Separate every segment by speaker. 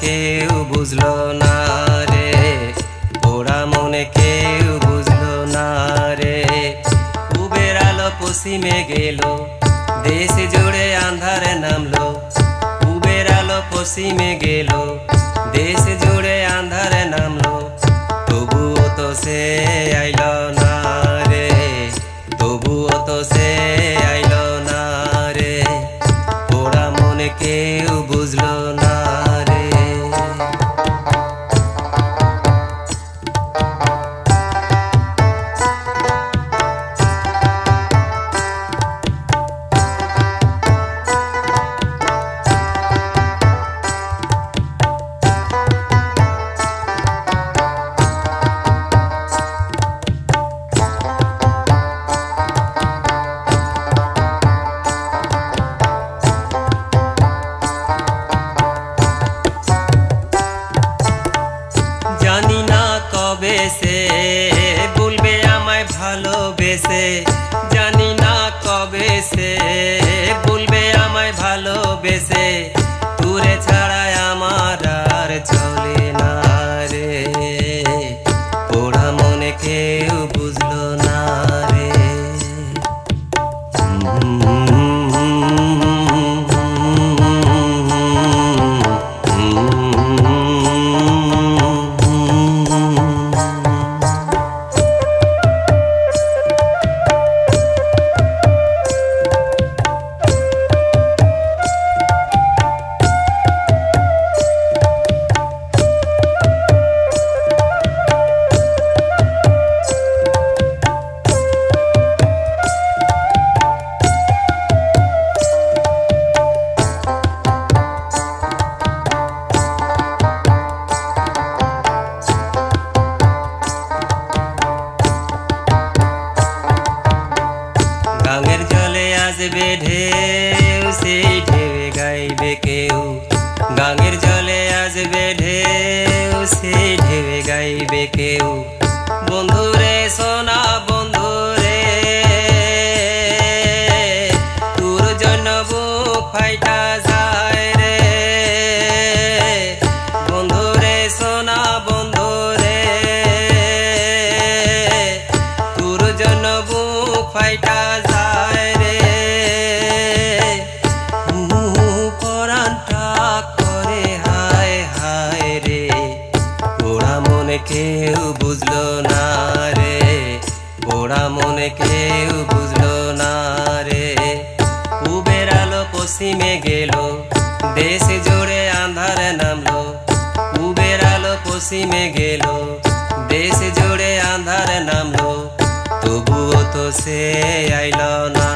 Speaker 1: কেউ বুঝলো না রে, পোড়া মনে কেউ বুঝলো না রে। পূবের আলো পশ্চিমে গেল, দেশ জুড়ে আন্ধারে নামলো। পূবের আলো পশ্চিমে গেল, দেশ জুড়ে আন্ধারে নামলো। তবুও তো সে আইল না রে, তবুও তো সে আইল না রে, পোড়া মনে কেউ বুঝলো না রে। জানি না কবে সে বলবে আমায় ভালোবেসে, জানি না কবে সে বলবে আমায় ভালোবেসে। দূরে ছাড়ায় আমার আর চলে না রে, পোড়া মনে কেউ বুঝলো না রে। গাঙের জলে আসবে ঢেউ, সেই ঢেউয়ে গাইবে কেউ। গাঙের জলে আসবে ঢেউ, সেই ঢেউয়ে গাইবে কেউ। বন্ধুরে সোনা বন্ধুরে, তোর জন্য বুক ফাইটা যায় রে। বন্ধুরে সোনা বন্ধুরে, তোর জন্য বুক ফাইটা যায় রে। পরানটা করে হায় হায় রে, পোড়া মনে কেউ বুঝলো না রে, পোড়া মনে কেউ বুঝলো না রে। পূবের আলো পশ্চিমে গেল, দেশ জুড়ে আন্ধারে নামলো। পূবের আলো পশ্চিমে গেল, দেশ জুড়ে আন্ধারে নামলো। তবুও তো সে আইল না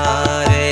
Speaker 1: রে।